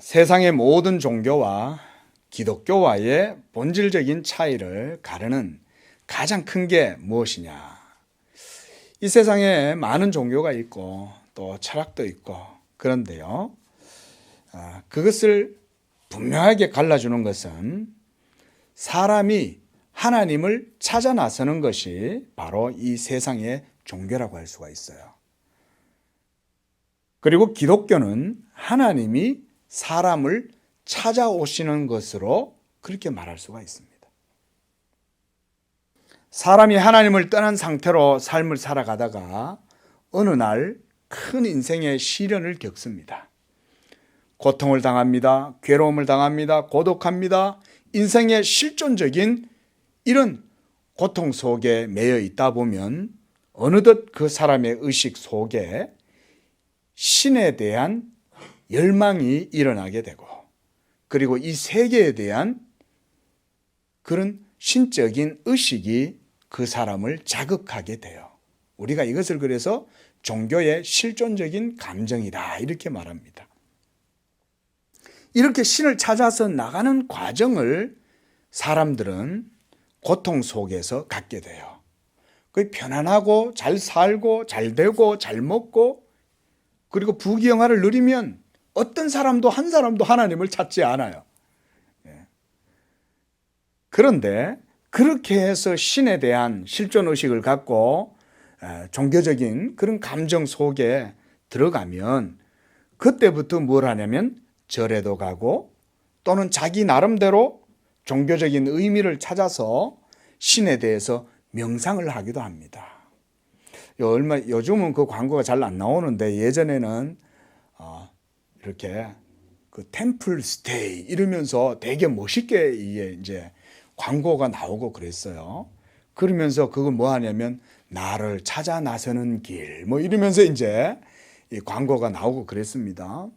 세상의 모든 종교와 기독교와의 본질적인 차이를 가르는 가장 큰 게 무엇이냐? 이 세상에 많은 종교가 있고 또 철학도 있고 그런데요. 그것을 분명하게 갈라주는 것은 사람이 하나님을 찾아 나서는 것이 바로 이 세상의 종교라고 할 수가 있어요. 그리고 기독교는 하나님이 사람을 찾아오시는 것으로 그렇게 말할 수가 있습니다. 사람이 하나님을 떠난 상태로 삶을 살아가다가 어느 날 큰 인생의 시련을 겪습니다. 고통을 당합니다. 괴로움을 당합니다. 고독합니다. 인생의 실존적인 이런 고통 속에 매여 있다 보면 어느덧 그 사람의 의식 속에 신에 대한 열망이 일어나게 되고, 그리고 이 세계에 대한 그런 신적인 의식이 그 사람을 자극하게 돼요. 우리가 이것을 그래서 종교의 실존적인 감정이다 이렇게 말합니다. 이렇게 신을 찾아서 나가는 과정을 사람들은 고통 속에서 갖게 돼요. 그 편안하고 잘 살고 잘 되고 잘 먹고 그리고 부귀영화를 누리면 어떤 사람도 한 사람도 하나님을 찾지 않아요. 그런데 그렇게 해서 신에 대한 실존의식을 갖고 종교적인 그런 감정 속에 들어가면 그때부터 뭘 하냐면 절에도 가고 또는 자기 나름대로 종교적인 의미를 찾아서 신에 대해서 명상을 하기도 합니다. 요즘은 그 광고가 잘 안 나오는데 예전에는 이렇게 그 템플 스테이 이러면서 되게 멋있게 이제 광고가 나오고 그랬어요. 그러면서 그거 뭐 하냐면 나를 찾아 나서는 길 뭐 이러면서 이제 이 광고가 나오고 그랬습니다.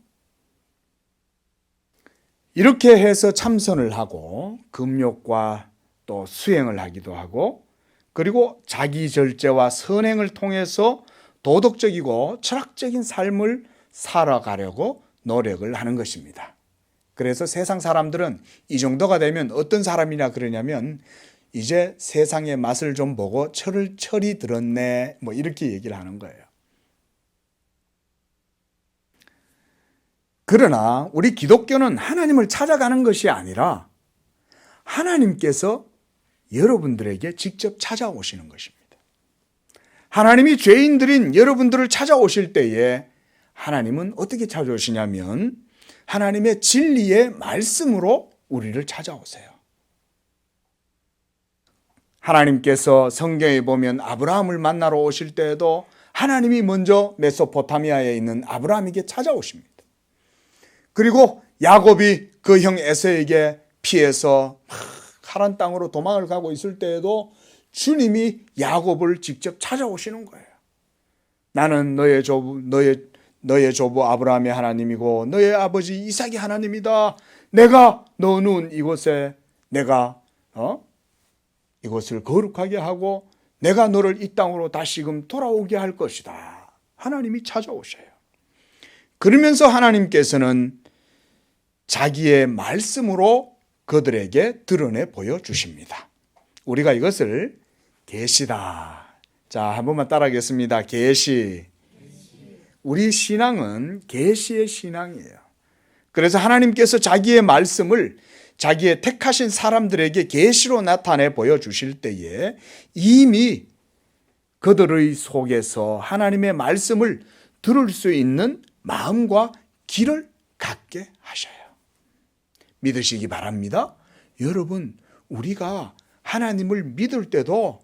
이렇게 해서 참선을 하고 금욕과 또 수행을 하기도 하고 그리고 자기 절제와 선행을 통해서 도덕적이고 철학적인 삶을 살아가려고 노력을 하는 것입니다. 그래서 세상 사람들은 이 정도가 되면 어떤 사람이냐 그러냐면 이제 세상의 맛을 좀 보고 철이 들었네 뭐 이렇게 얘기를 하는 거예요. 그러나 우리 기독교는 하나님을 찾아가는 것이 아니라 하나님께서 여러분들에게 직접 찾아오시는 것입니다. 하나님이 죄인들인 여러분들을 찾아오실 때에 하나님은 어떻게 찾아오시냐면 하나님의 진리의 말씀으로 우리를 찾아오세요. 하나님께서 성경에 보면 아브라함을 만나러 오실 때에도 하나님이 먼저 메소포타미아에 있는 아브라함에게 찾아오십니다. 그리고 야곱이 그 형 에서에게 피해서 하란 땅으로 도망을 가고 있을 때에도 주님이 야곱을 직접 찾아오시는 거예요. 나는 너의 조부 아브라함의 하나님이고 너의 아버지 이삭의 하나님이다. 내가 너 누운 이곳에 내가 이곳을 거룩하게 하고 내가 너를 이 땅으로 다시금 돌아오게 할 것이다. 하나님이 찾아오셔요. 그러면서 하나님께서는 자기의 말씀으로 그들에게 드러내 보여주십니다. 우리가 이것을 계시다. 자, 한 번만 따라하겠습니다. 계시. 우리 신앙은 계시의 신앙이에요. 그래서 하나님께서 자기의 말씀을 자기의 택하신 사람들에게 계시로 나타내 보여주실 때에 이미 그들의 속에서 하나님의 말씀을 들을 수 있는 마음과 길을 갖게 하셔요. 믿으시기 바랍니다. 여러분, 우리가 하나님을 믿을 때도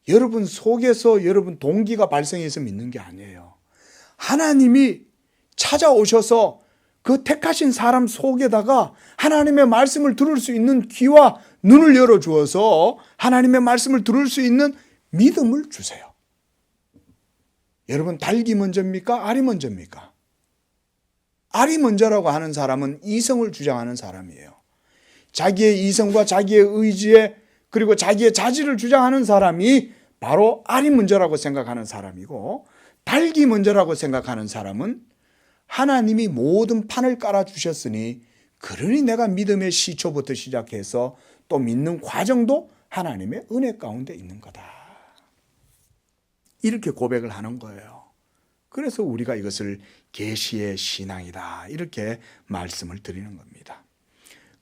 여러분 속에서 여러분 동기가 발생해서 믿는 게 아니에요. 하나님이 찾아오셔서 그 택하신 사람 속에다가 하나님의 말씀을 들을 수 있는 귀와 눈을 열어주어서 하나님의 말씀을 들을 수 있는 믿음을 주세요. 여러분, 닭이 먼저입니까? 알이 먼저입니까? 알이 먼저라고 하는 사람은 이성을 주장하는 사람이에요. 자기의 이성과 자기의 의지에 그리고 자기의 자질을 주장하는 사람이 바로 알이 먼저라고 생각하는 사람이고 닭이 먼저라고 생각하는 사람은 하나님이 모든 판을 깔아주셨으니 그러니 내가 믿음의 시초부터 시작해서 또 믿는 과정도 하나님의 은혜 가운데 있는 거다. 이렇게 고백을 하는 거예요. 그래서 우리가 이것을 계시의 신앙이다 이렇게 말씀을 드리는 겁니다.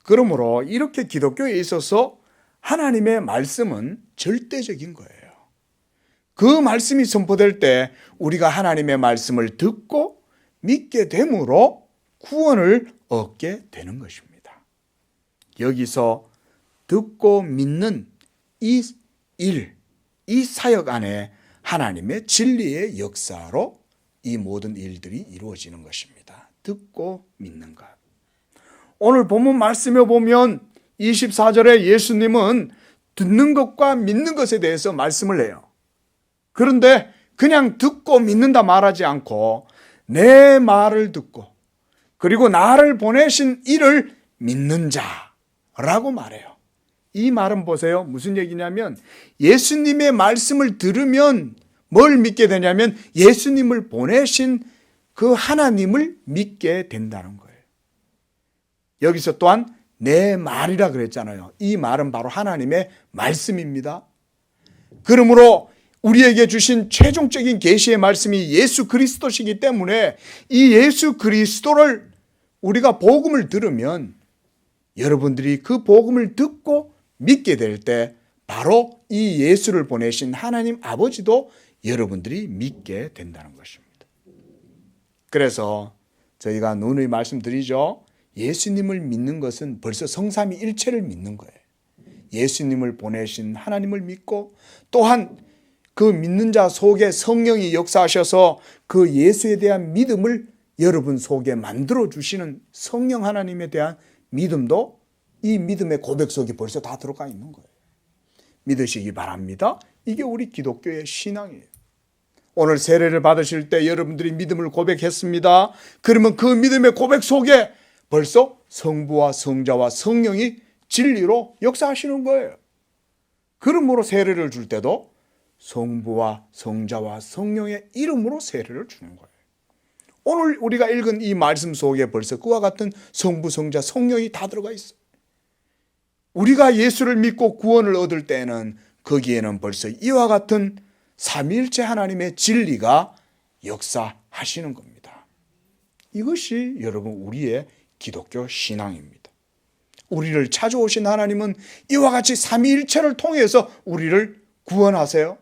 그러므로 이렇게 기독교에 있어서 하나님의 말씀은 절대적인 거예요. 그 말씀이 선포될 때 우리가 하나님의 말씀을 듣고 믿게 됨으로 구원을 얻게 되는 것입니다. 여기서 듣고 믿는 이 일, 이 사역 안에 하나님의 진리의 역사로 이 모든 일들이 이루어지는 것입니다. 듣고 믿는 것. 오늘 본문 말씀에 보면 24절에 예수님은 듣는 것과 믿는 것에 대해서 말씀을 해요. 그런데 그냥 듣고 믿는다 말하지 않고 내 말을 듣고 그리고 나를 보내신 이를 믿는 자라고 말해요. 이 말은 보세요. 무슨 얘기냐면 예수님의 말씀을 들으면 뭘 믿게 되냐면 예수님을 보내신 그 하나님을 믿게 된다는 거예요. 여기서 또한 내 말이라 그랬잖아요. 이 말은 바로 하나님의 말씀입니다. 그러므로 우리에게 주신 최종적인 계시의 말씀이 예수 그리스도시기 때문에 이 예수 그리스도를 우리가 복음을 들으면 여러분들이 그 복음을 듣고 믿게 될 때 바로 이 예수를 보내신 하나님 아버지도 여러분들이 믿게 된다는 것입니다. 그래서 저희가 누누이 말씀드리죠. 예수님을 믿는 것은 벌써 성삼위일체를 믿는 거예요. 예수님을 보내신 하나님을 믿고 또한 그 믿는 자 속에 성령이 역사하셔서 그 예수에 대한 믿음을 여러분 속에 만들어 주시는 성령 하나님에 대한 믿음도 이 믿음의 고백 속에 벌써 다 들어가 있는 거예요. 믿으시기 바랍니다. 이게 우리 기독교의 신앙이에요. 오늘 세례를 받으실 때 여러분들이 믿음을 고백했습니다. 그러면 그 믿음의 고백 속에 벌써 성부와 성자와 성령이 진리로 역사하시는 거예요. 그러므로 세례를 줄 때도 성부와 성자와 성령의 이름으로 세례를 주는 거예요. 오늘 우리가 읽은 이 말씀 속에 벌써 그와 같은 성부, 성자, 성령이 다 들어가 있어요. 우리가 예수를 믿고 구원을 얻을 때는 거기에는 벌써 이와 같은 삼위일체 하나님의 진리가 역사하시는 겁니다. 이것이 여러분 우리의 기독교 신앙입니다. 우리를 찾아오신 하나님은 이와 같이 삼위일체를 통해서 우리를 구원하세요.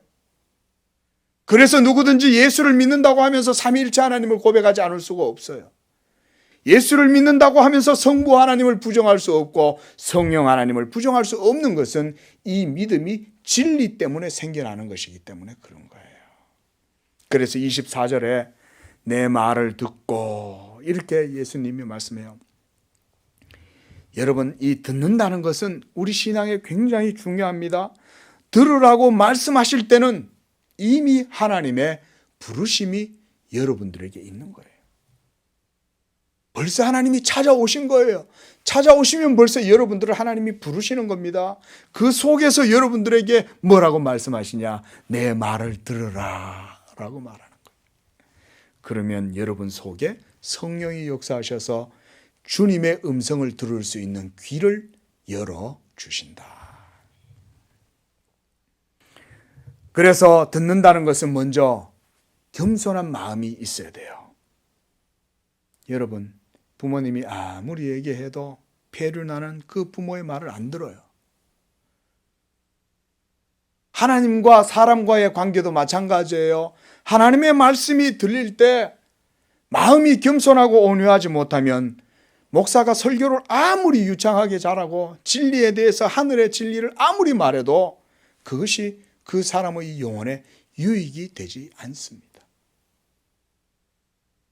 그래서 누구든지 예수를 믿는다고 하면서 삼위일체 하나님을 고백하지 않을 수가 없어요. 예수를 믿는다고 하면서 성부 하나님을 부정할 수 없고 성령 하나님을 부정할 수 없는 것은 이 믿음이 진리 때문에 생겨나는 것이기 때문에 그런 거예요. 그래서 24절에 내 말을 듣고 이렇게 예수님이 말씀해요. 여러분, 이 듣는다는 것은 우리 신앙에 굉장히 중요합니다. 들으라고 말씀하실 때는 이미 하나님의 부르심이 여러분들에게 있는 거예요. 벌써 하나님이 찾아오신 거예요. 찾아오시면 벌써 여러분들을 하나님이 부르시는 겁니다. 그 속에서 여러분들에게 뭐라고 말씀하시냐? 내 말을 들으라 라고 말하는 거예요. 그러면 여러분 속에 성령이 역사하셔서 주님의 음성을 들을 수 있는 귀를 열어주신다. 그래서 듣는다는 것은 먼저 겸손한 마음이 있어야 돼요. 여러분, 부모님이 아무리 얘기해도 폐를 나는 그 부모의 말을 안 들어요. 하나님과 사람과의 관계도 마찬가지예요. 하나님의 말씀이 들릴 때 마음이 겸손하고 온유하지 못하면 목사가 설교를 아무리 유창하게 잘하고 진리에 대해서 하늘의 진리를 아무리 말해도 그것이 그 사람의 영혼에 유익이 되지 않습니다.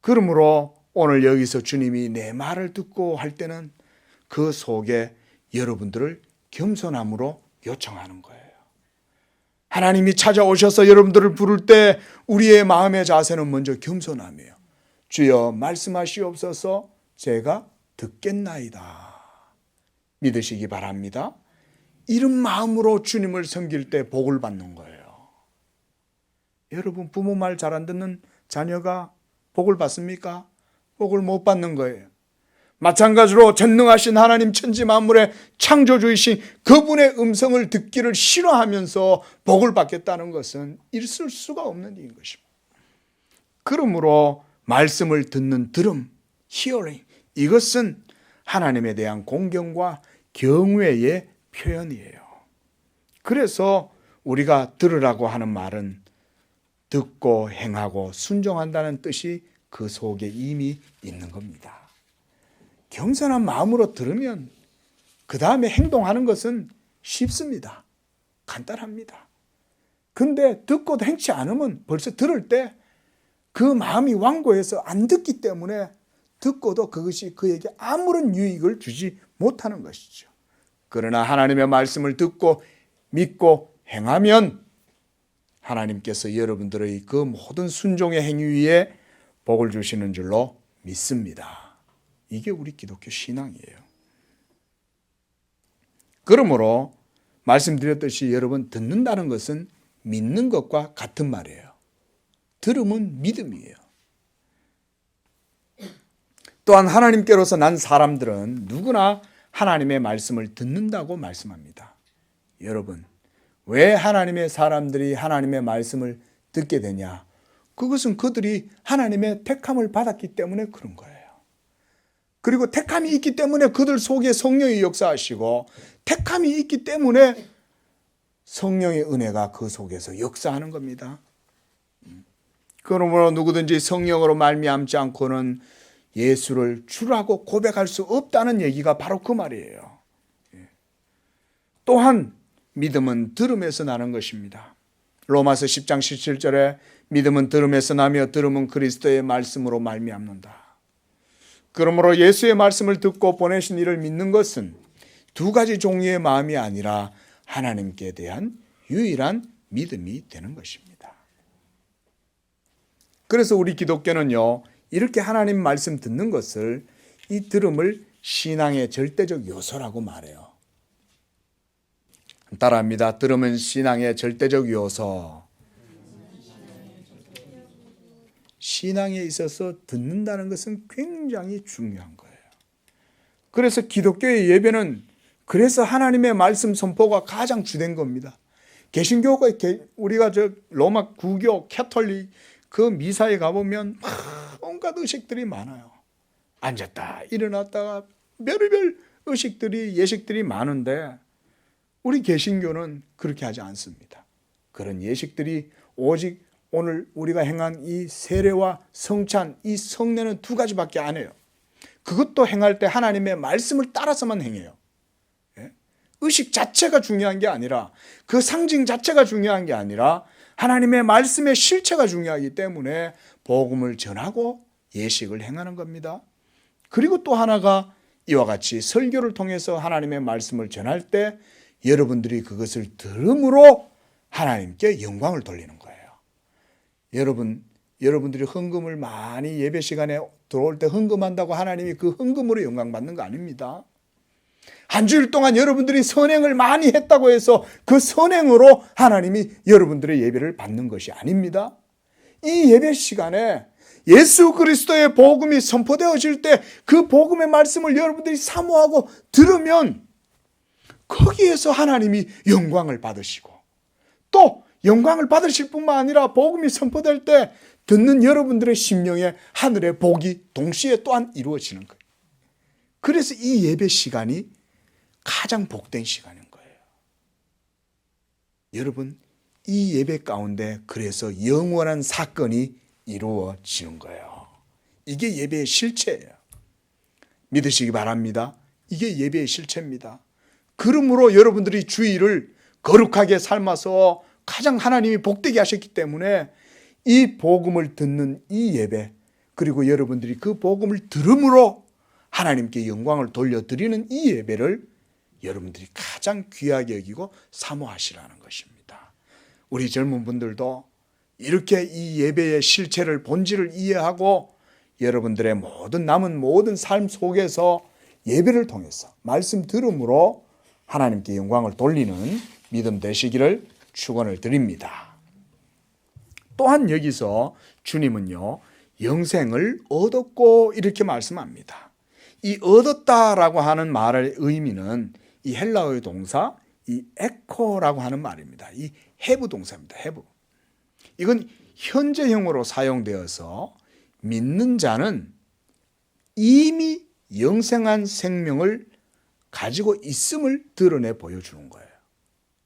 그러므로 오늘 여기서 주님이 내 말을 듣고 할 때는 그 속에 여러분들을 겸손함으로 요청하는 거예요. 하나님이 찾아오셔서 여러분들을 부를 때 우리의 마음의 자세는 먼저 겸손함이에요. 주여 말씀하시옵소서 제가 듣겠나이다. 믿으시기 바랍니다. 이런 마음으로 주님을 섬길 때 복을 받는 거예요. 여러분 부모 말 잘 안 듣는 자녀가 복을 받습니까? 복을 못 받는 거예요. 마찬가지로 전능하신 하나님 천지 만물의 창조주이신 그분의 음성을 듣기를 싫어하면서 복을 받겠다는 것은 있을 수가 없는 일인 것입니다. 그러므로 말씀을 듣는 들음, hearing, 이것은 하나님에 대한 공경과 경외의 표현이에요. 그래서 우리가 들으라고 하는 말은 듣고 행하고 순종한다는 뜻이 그 속에 이미 있는 겁니다. 겸손한 마음으로 들으면 그 다음에 행동하는 것은 쉽습니다. 간단합니다. 근데 듣고도 행치 않으면 벌써 들을 때 그 마음이 완고해서 안 듣기 때문에 듣고도 그것이 그에게 아무런 유익을 주지 못하는 것이죠. 그러나 하나님의 말씀을 듣고 믿고 행하면 하나님께서 여러분들의 그 모든 순종의 행위 위에 복을 주시는 줄로 믿습니다. 이게 우리 기독교 신앙이에요. 그러므로 말씀드렸듯이 여러분, 듣는다는 것은 믿는 것과 같은 말이에요. 들음은 믿음이에요. 또한 하나님께로서 난 사람들은 누구나 하나님의 말씀을 듣는다고 말씀합니다. 여러분, 왜 하나님의 사람들이 하나님의 말씀을 듣게 되냐? 그것은 그들이 하나님의 택함을 받았기 때문에 그런 거예요. 그리고 택함이 있기 때문에 그들 속에 성령이 역사하시고, 택함이 있기 때문에 성령의 은혜가 그 속에서 역사하는 겁니다. 그러므로 누구든지 성령으로 말미암지 않고는 예수를 주라고 고백할 수 없다는 얘기가 바로 그 말이에요. 또한 믿음은 들음에서 나는 것입니다. 로마서 10장 17절에 믿음은 들음에서 나며 들음은 그리스도의 말씀으로 말미암는다. 그러므로 예수의 말씀을 듣고 보내신 이를 믿는 것은 두 가지 종류의 마음이 아니라 하나님께 대한 유일한 믿음이 되는 것입니다. 그래서 우리 기독교는요, 이렇게 하나님 말씀 듣는 것을, 이 들음을 신앙의 절대적 요소라고 말해요. 따라합니다. 들음은 신앙의 절대적 요소. 신앙에 있어서 듣는다는 것은 굉장히 중요한 거예요. 그래서 기독교의 예배는 그래서 하나님의 말씀 선포가 가장 주된 겁니다. 개신교가, 우리가 로마 구교, 캐톨릭 그 미사에 가보면 온갖 의식들이 많아요. 앉았다 일어났다가 별의별 의식들이, 예식들이 많은데 우리 개신교는 그렇게 하지 않습니다. 그런 예식들이 오직 오늘 우리가 행한 이 세례와 성찬, 이 성례는 두 가지밖에 안 해요. 그것도 행할 때 하나님의 말씀을 따라서만 행해요. 의식 자체가 중요한 게 아니라, 그 상징 자체가 중요한 게 아니라 하나님의 말씀의 실체가 중요하기 때문에 복음을 전하고 예식을 행하는 겁니다. 그리고 또 하나가 이와 같이 설교를 통해서 하나님의 말씀을 전할 때 여러분들이 그것을 들음으로 하나님께 영광을 돌리는 거예요. 여러분들이 헌금을 많이 예배 시간에 들어올 때 헌금한다고 하나님이 그 헌금으로 영광 받는 거 아닙니다. 한 주일 동안 여러분들이 선행을 많이 했다고 해서 그 선행으로 하나님이 여러분들의 예배를 받는 것이 아닙니다. 이 예배 시간에 예수 그리스도의 복음이 선포되어질 때 그 복음의 말씀을 여러분들이 사모하고 들으면 거기에서 하나님이 영광을 받으시고, 또 영광을 받으실 뿐만 아니라 복음이 선포될 때 듣는 여러분들의 심령에 하늘의 복이 동시에 또한 이루어지는 거예요. 그래서 이 예배 시간이 가장 복된 시간인 거예요. 여러분, 이 예배 가운데 그래서 영원한 사건이 이루어지는 거예요. 이게 예배의 실체예요. 믿으시기 바랍니다. 이게 예배의 실체입니다. 그러므로 여러분들이 주일을 거룩하게 삶아서 가장 하나님이 복되게 하셨기 때문에 이 복음을 듣는 이 예배, 그리고 여러분들이 그 복음을 들음으로 하나님께 영광을 돌려드리는 이 예배를 여러분들이 가장 귀하게 여기고 사모하시라는 것입니다. 우리 젊은 분들도 이렇게 이 예배의 실체를, 본질을 이해하고 여러분들의 남은 모든 삶 속에서 예배를 통해서 말씀 들음으로 하나님께 영광을 돌리는 믿음 되시기를 축원을 드립니다. 또한 여기서 주님은요, 영생을 얻었고 이렇게 말씀합니다. 이 얻었다라고 하는 말의 의미는 이 헬라어의 동사 이 에코라고 하는 말입니다. 이 have 동사입니다. have. 이건 현재형으로 사용되어서 믿는 자는 이미 영생한 생명을 가지고 있음을 드러내 보여주는 거예요.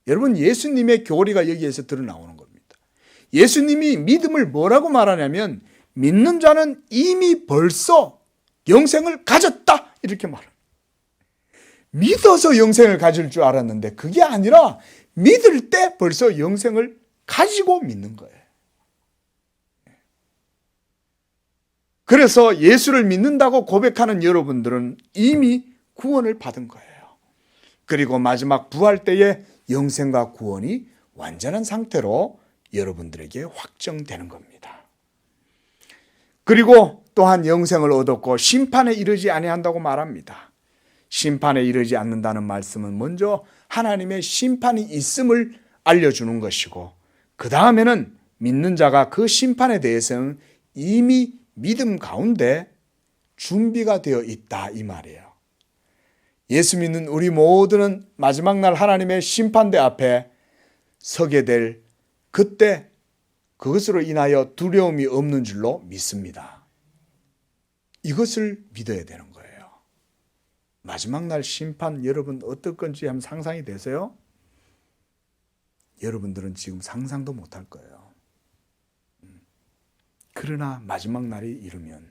여러분, 예수님의 교리가 여기에서 드러나오는 겁니다. 예수님이 믿음을 뭐라고 말하냐면 믿는 자는 이미 벌써 영생을 가졌다 이렇게 말합니다. 믿어서 영생을 가질 줄 알았는데 그게 아니라 믿을 때 벌써 영생을 가지고 믿는 거예요. 그래서 예수를 믿는다고 고백하는 여러분들은 이미 구원을 받은 거예요. 그리고 마지막 부활 때에 영생과 구원이 완전한 상태로 여러분들에게 확정되는 겁니다. 그리고 또한 영생을 얻었고 심판에 이르지 아니한다고 말합니다. 심판에 이르지 않는다는 말씀은 먼저 하나님의 심판이 있음을 알려주는 것이고 그 다음에는 믿는 자가 그 심판에 대해서는 이미 믿음 가운데 준비가 되어 있다 이 말이에요. 예수 믿는 우리 모두는 마지막 날 하나님의 심판대 앞에 서게 될 그때 그것으로 인하여 두려움이 없는 줄로 믿습니다. 이것을 믿어야 되는 거예요. 마지막 날 심판 여러분 어떨 건지 한번 상상이 되세요? 여러분들은 지금 상상도 못할 거예요. 그러나 마지막 날이 이르면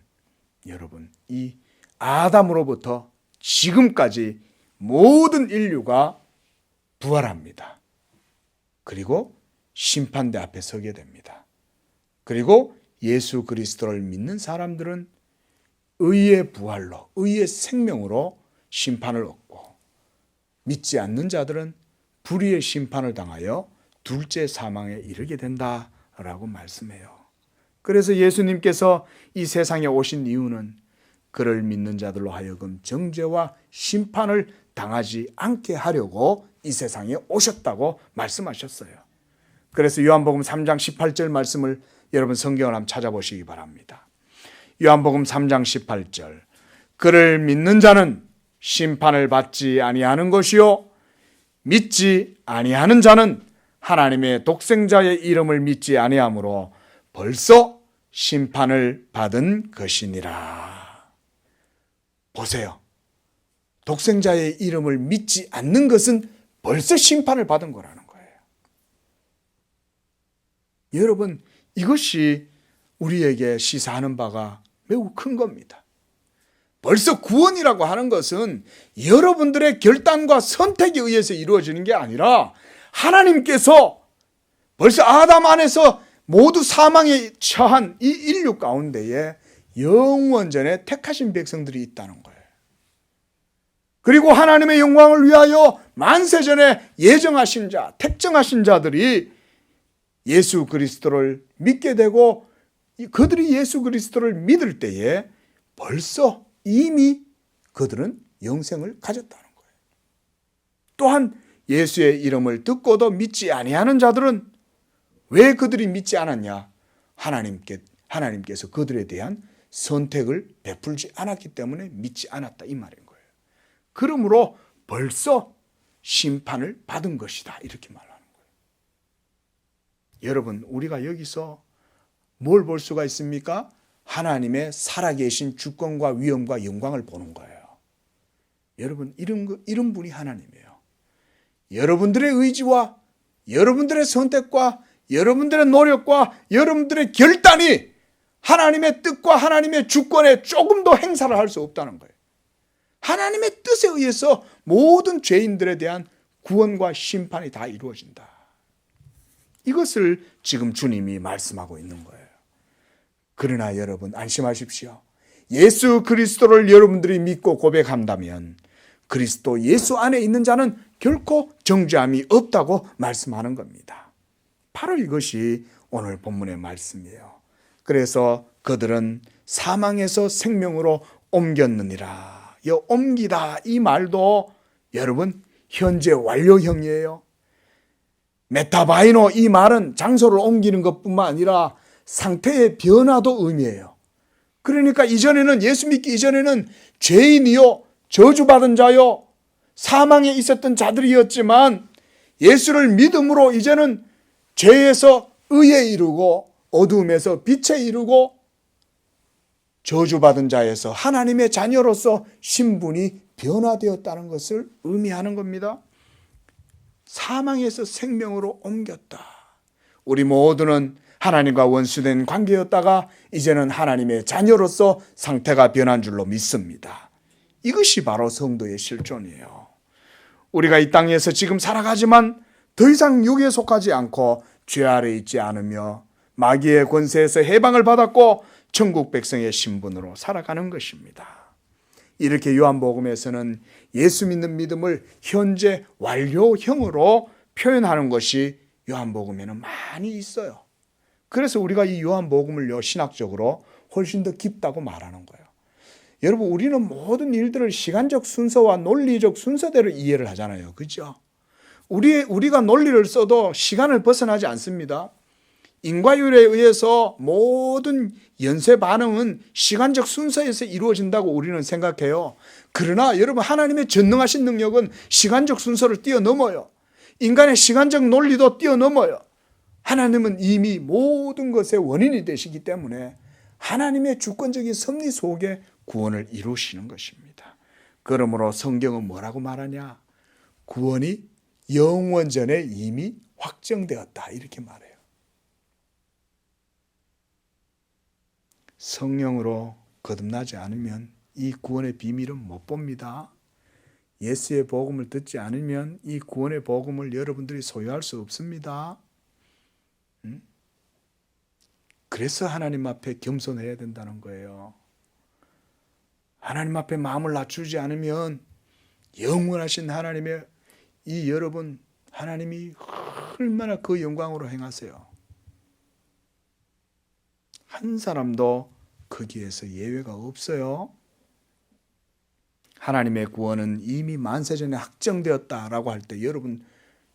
여러분 이 아담으로부터 지금까지 모든 인류가 부활합니다. 그리고 심판대 앞에 서게 됩니다. 그리고 예수 그리스도를 믿는 사람들은 의의 부활로, 의의 생명으로 심판을 얻고 믿지 않는 자들은 불의의 심판을 당하여 둘째 사망에 이르게 된다라고 말씀해요. 그래서 예수님께서 이 세상에 오신 이유는 그를 믿는 자들로 하여금 정죄와 심판을 당하지 않게 하려고 이 세상에 오셨다고 말씀하셨어요. 그래서 요한복음 3장 18절 말씀을 여러분 성경을 한번 찾아보시기 바랍니다. 요한복음 3장 18절 그를 믿는 자는 심판을 받지 아니하는 것이요 믿지 아니하는 자는 하나님의 독생자의 이름을 믿지 아니하므로 벌써 심판을 받은 것이니라. 보세요. 독생자의 이름을 믿지 않는 것은 벌써 심판을 받은 거라는 거예요. 여러분, 이것이 우리에게 시사하는 바가 매우 큰 겁니다. 벌써 구원이라고 하는 것은 여러분들의 결단과 선택에 의해서 이루어지는 게 아니라 하나님께서 벌써 아담 안에서 모두 사망에 처한 이 인류 가운데에 영원전에 택하신 백성들이 있다는 거예요. 그리고 하나님의 영광을 위하여 만세전에 예정하신 자, 택정하신 자들이 예수 그리스도를 믿게 되고 그들이 예수 그리스도를 믿을 때에 벌써 이미 그들은 영생을 가졌다는 거예요. 또한 예수의 이름을 듣고도 믿지 아니하는 자들은 왜 그들이 믿지 않았냐? 하나님께서 그들에 대한 선택을 베풀지 않았기 때문에 믿지 않았다 이 말인 거예요. 그러므로 벌써 심판을 받은 것이다 이렇게 말하는 거예요. 여러분, 우리가 여기서 뭘 볼 수가 있습니까? 하나님의 살아계신 주권과 위엄과 영광을 보는 거예요. 여러분, 이런 분이 하나님이에요. 여러분들의 의지와 여러분들의 선택과 여러분들의 노력과 여러분들의 결단이 하나님의 뜻과 하나님의 주권에 조금도 행사를 할 수 없다는 거예요. 하나님의 뜻에 의해서 모든 죄인들에 대한 구원과 심판이 다 이루어진다. 이것을 지금 주님이 말씀하고 있는 거예요. 그러나 여러분 안심하십시오. 예수 그리스도를 여러분들이 믿고 고백한다면 그리스도 예수 안에 있는 자는 결코 정죄함이 없다고 말씀하는 겁니다. 바로 이것이 오늘 본문의 말씀이에요. 그래서 그들은 사망에서 생명으로 옮겼느니라. 이 옮기다 이 말도 여러분 현재 완료형이에요. 메타바이노 이 말은 장소를 옮기는 것뿐만 아니라 상태의 변화도 의미해요. 그러니까 이전에는, 예수 믿기 이전에는 죄인이요, 저주받은 자요, 사망에 있었던 자들이었지만 예수를 믿음으로 이제는 죄에서 의에 이르고 어두움에서 빛에 이르고 저주받은 자에서 하나님의 자녀로서 신분이 변화되었다는 것을 의미하는 겁니다. 사망에서 생명으로 옮겼다. 우리 모두는 하나님과 원수된 관계였다가 이제는 하나님의 자녀로서 상태가 변한 줄로 믿습니다. 이것이 바로 성도의 실존이에요. 우리가 이 땅에서 지금 살아가지만 더 이상 육에 속하지 않고 죄 아래 있지 않으며 마귀의 권세에서 해방을 받았고 천국 백성의 신분으로 살아가는 것입니다. 이렇게 요한복음에서는 예수 믿는 믿음을 현재 완료형으로 표현하는 것이 요한복음에는 많이 있어요. 그래서 우리가 이 요한복음을요, 신학적으로 훨씬 더 깊다고 말하는 거예요. 여러분, 우리는 모든 일들을 시간적 순서와 논리적 순서대로 이해를 하잖아요. 그렇죠? 우리가 논리를 써도 시간을 벗어나지 않습니다. 인과율에 의해서 모든 연쇄 반응은 시간적 순서에서 이루어진다고 우리는 생각해요. 그러나 여러분, 하나님의 전능하신 능력은 시간적 순서를 뛰어넘어요. 인간의 시간적 논리도 뛰어넘어요. 하나님은 이미 모든 것의 원인이 되시기 때문에 하나님의 주권적인 섭리 속에 구원을 이루시는 것입니다. 그러므로 성경은 뭐라고 말하냐? 구원이 영원전에 이미 확정되었다, 이렇게 말해요. 성령으로 거듭나지 않으면 이 구원의 비밀은 못 봅니다. 예수의 복음을 듣지 않으면 이 구원의 복음을 여러분들이 소유할 수 없습니다. 그래서 하나님 앞에 겸손해야 된다는 거예요. 하나님 앞에 마음을 낮추지 않으면 영원하신 하나님의 이 여러분, 하나님이 얼마나 그 영광으로 행하세요. 한 사람도 거기에서 예외가 없어요. 하나님의 구원은 이미 만세전에 확정되었다라고 할 때 여러분,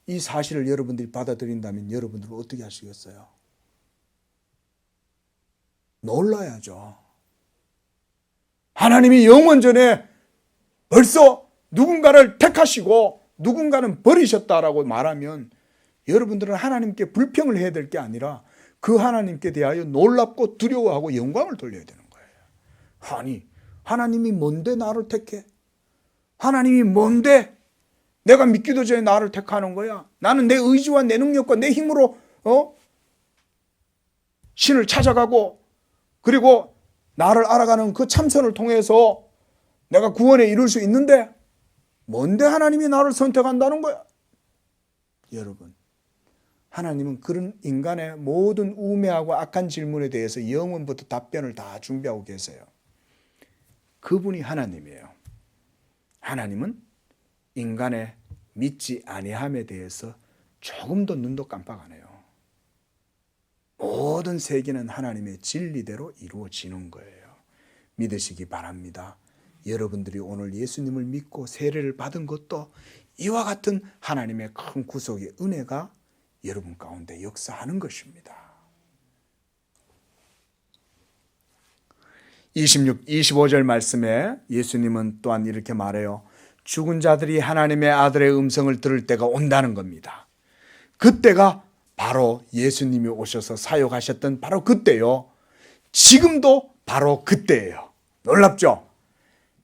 이 사실을 여러분들이 받아들인다면 여러분들은 어떻게 하시겠어요? 놀라야죠. 하나님이 영원전에 벌써 누군가를 택하시고 누군가는 버리셨다라고 말하면 여러분들은 하나님께 불평을 해야 될 게 아니라 그 하나님께 대하여 놀랍고 두려워하고 영광을 돌려야 되는 거예요. 아니, 하나님이 뭔데 나를 택해? 하나님이 뭔데 내가 믿기도 전에 나를 택하는 거야? 나는 내 의지와 내 능력과 내 힘으로 신을 찾아가고 그리고 나를 알아가는 그 참선을 통해서 내가 구원에 이룰 수 있는데 뭔데 하나님이 나를 선택한다는 거야? 여러분, 하나님은 그런 인간의 모든 우매하고 악한 질문에 대해서 영원부터 답변을 다 준비하고 계세요. 그분이 하나님이에요. 하나님은 인간의 믿지 아니함에 대해서 조금도 눈도 깜빡 안 해요. 모든 세계는 하나님의 진리대로 이루어지는 거예요. 믿으시기 바랍니다. 여러분들이 오늘 예수님을 믿고 세례를 받은 것도 이와 같은 하나님의 큰 구속의 은혜가 여러분 가운데 역사하는 것입니다. 25절 말씀에 예수님은 또한 이렇게 말해요. 죽은 자들이 하나님의 아들의 음성을 들을 때가 온다는 겁니다. 그때가 바로 예수님이 오셔서 사역하셨던 바로 그때요. 지금도 바로 그때예요. 놀랍죠?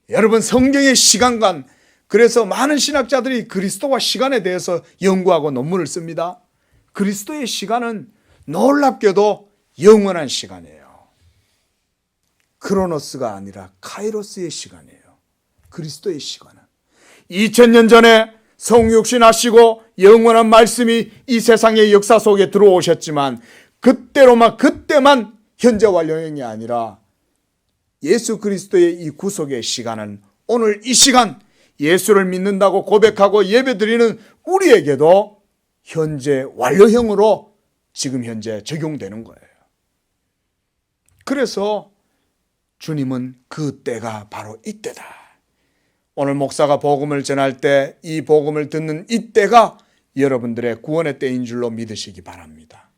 여러분, 성경의 시간관, 그래서 많은 신학자들이 그리스도와 시간에 대해서 연구하고 논문을 씁니다. 그리스도의 시간은 놀랍게도 영원한 시간이에요. 크로노스가 아니라 카이로스의 시간이에요. 그리스도의 시간은 2000년 전에 성육신하시고 영원한 말씀이 이 세상의 역사 속에 들어오셨지만 그때만 현재 완료형이 아니라 예수 그리스도의 이 구속의 시간은 오늘 이 시간 예수를 믿는다고 고백하고 예배드리는 우리에게도 현재 완료형으로 지금 현재 적용되는 거예요. 그래서 주님은 그 때가 바로 이때다. 오늘 목사가 복음을 전할 때 이 복음을 듣는 이때가 여러분들의 구원의 때인 줄로 믿으시기 바랍니다.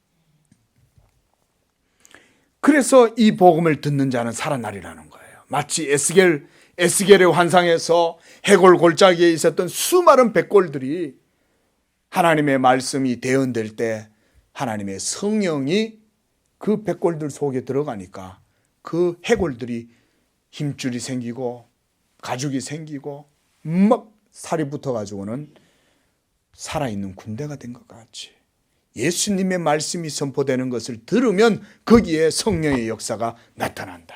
그래서 이 복음을 듣는 자는 살아나리라는 거예요. 마치 에스겔의 환상에서 해골 골짜기에 있었던 수많은 백골들이 하나님의 말씀이 대언될 때 하나님의 성령이 그 백골들 속에 들어가니까 그 해골들이 힘줄이 생기고 가죽이 생기고 막 살이 붙어가지고는 살아있는 군대가 된 것 같이 예수님의 말씀이 선포되는 것을 들으면 거기에 성령의 역사가 나타난다.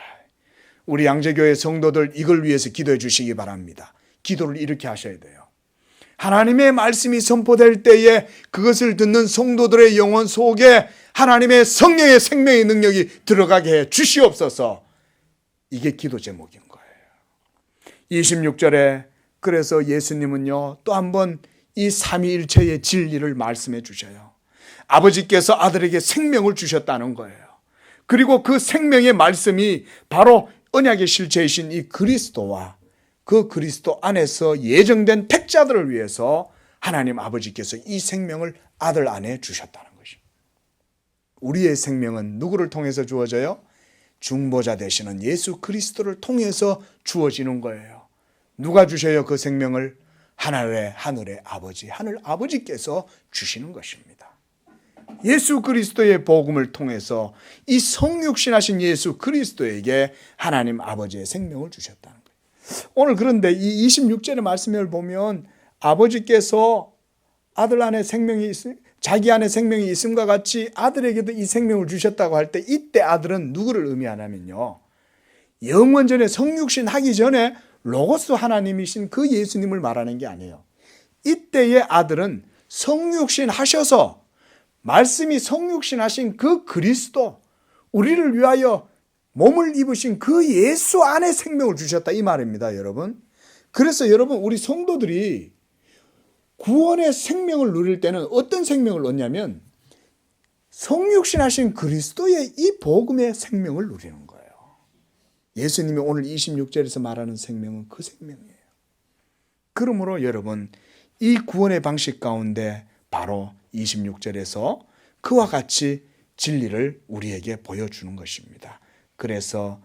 우리 양재교회 성도들 이걸 위해서 기도해 주시기 바랍니다. 기도를 이렇게 하셔야 돼요. 하나님의 말씀이 선포될 때에 그것을 듣는 성도들의 영혼 속에 하나님의 성령의 생명의 능력이 들어가게 해 주시옵소서. 이게 기도 제목인 거예요. 26절에 그래서 예수님은요 또 한 번 이 삼위일체의 진리를 말씀해 주셔요. 아버지께서 아들에게 생명을 주셨다는 거예요. 그리고 그 생명의 말씀이 바로 언약의 실체이신 이 그리스도와 그 그리스도 안에서 예정된 택자들을 위해서 하나님 아버지께서 이 생명을 아들 안에 주셨다는 것입니다. 우리의 생명은 누구를 통해서 주어져요? 중보자 되시는 예수 그리스도를 통해서 주어지는 거예요. 누가 주셔요? 그 생명을 하늘의 아버지, 하늘 아버지께서 주시는 것입니다. 예수 그리스도의 복음을 통해서 이 성육신하신 예수 그리스도에게 하나님 아버지의 생명을 주셨다는 거예요. 오늘 그런데 이 26절의 말씀을 보면 아버지께서 아들 안에 생명이 자기 안에 생명이 있음과 같이 아들에게도 이 생명을 주셨다고 할 때 이때 아들은 누구를 의미하냐면요, 영원전에 성육신 하기 전에 로고스 하나님이신 그 예수님을 말하는 게 아니에요. 이때의 아들은 성육신 하셔서 말씀이 성육신 하신 그 그리스도, 우리를 위하여 몸을 입으신 그 예수 안에 생명을 주셨다 이 말입니다, 여러분. 그래서 여러분 우리 성도들이 구원의 생명을 누릴 때는 어떤 생명을 얻냐면 성육신 하신 그리스도의 이 복음의 생명을 누리는 거예요. 예수님이 오늘 26절에서 말하는 생명은 그 생명이에요. 그러므로 여러분 이 구원의 방식 가운데 바로 26절에서 그와 같이 진리를 우리에게 보여주는 것입니다. 그래서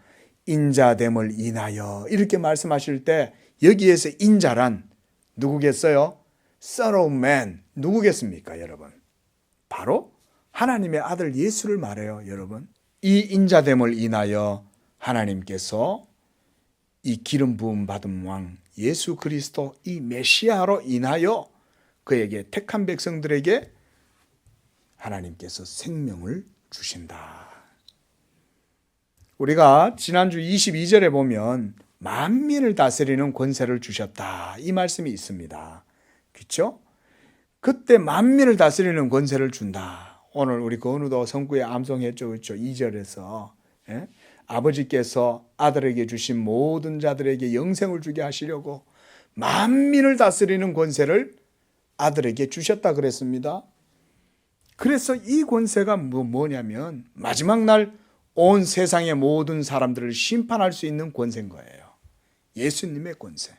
인자됨을 인하여 이렇게 말씀하실 때 여기에서 인자란 누구겠어요? Son of Man 누구겠습니까, 여러분? 바로 하나님의 아들 예수를 말해요, 여러분. 이 인자됨을 인하여 하나님께서 이 기름 부음 받은 왕 예수 그리스도 이 메시아로 인하여 그에게 택한 백성들에게 하나님께서 생명을 주신다. 우리가 지난주 22절에 보면 만민을 다스리는 권세를 주셨다 이 말씀이 있습니다. 그렇죠? 그때 만민을 다스리는 권세를 준다. 오늘 우리 건우도 성구에 암송했죠, 그렇죠? 2절에서 아버지께서 아들에게 주신 모든 자들에게 영생을 주게 하시려고 만민을 다스리는 권세를 아들에게 주셨다 그랬습니다. 그래서 이 권세가 뭐냐면 마지막 날 온 세상의 모든 사람들을 심판할 수 있는 권세인 거예요. 예수님의 권세.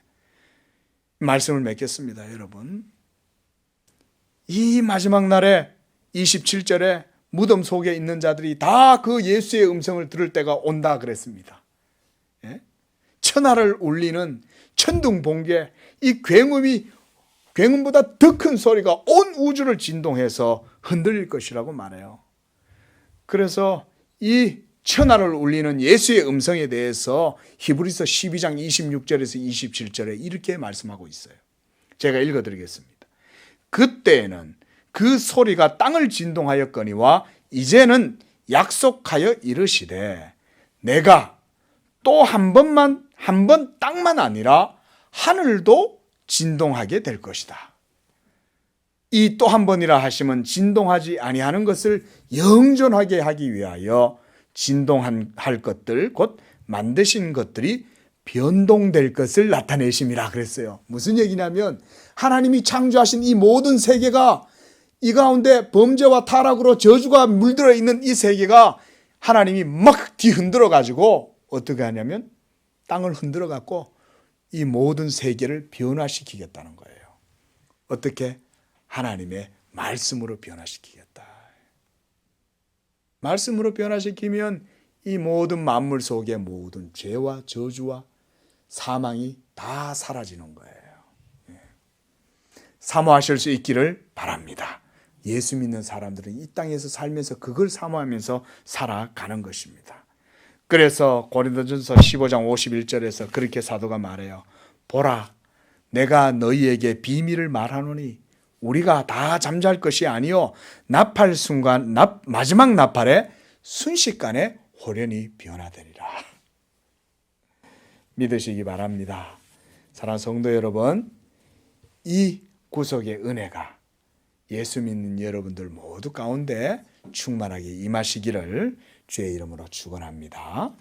말씀을 맺겠습니다, 여러분. 이 마지막 날에 27절에 무덤 속에 있는 자들이 다 그 예수의 음성을 들을 때가 온다 그랬습니다. 천하를 울리는 천둥번개, 이 굉음보다 더 큰 소리가 온 우주를 진동해서 흔들릴 것이라고 말해요. 그래서 이 천하를 울리는 예수의 음성에 대해서 히브리서 12장 26절에서 27절에 이렇게 말씀하고 있어요. 제가 읽어드리겠습니다. 그때에는 그 소리가 땅을 진동하였거니와 이제는 약속하여 이르시되 내가 또 한 번 땅만 아니라 하늘도 진동하게 될 것이다. 이 또 한 번이라 하시면 진동하지 아니하는 것을 영존하게 하기 위하여 진동할 것들 곧 만드신 것들이 변동될 것을 나타내심이라 그랬어요. 무슨 얘기냐면 하나님이 창조하신 이 모든 세계가 이 가운데 범죄와 타락으로 저주가 물들어 있는 이 세계가 하나님이 막 뒤흔들어 가지고 어떻게 하냐면 땅을 흔들어 갖고 이 모든 세계를 변화시키겠다는 거예요. 어떻게? 하나님의 말씀으로 변화시키겠다. 말씀으로 변화시키면 이 모든 만물 속의 모든 죄와 저주와 사망이 다 사라지는 거예요. 사모하실 수 있기를 바랍니다. 예수 믿는 사람들은 이 땅에서 살면서 그걸 사모하면서 살아가는 것입니다. 그래서 고린도전서 15장 51절에서 그렇게 사도가 말해요. 보라, 내가 너희에게 비밀을 말하노니 우리가 다 잠잘 것이 아니요 나팔 순간 마지막 나팔에 순식간에 호련히 변화되리라. 믿으시기 바랍니다. 사랑하는 성도 여러분, 이 구속의 은혜가 예수 믿는 여러분들 모두 가운데 충만하게 임하시기를 주의 이름으로 축원합니다.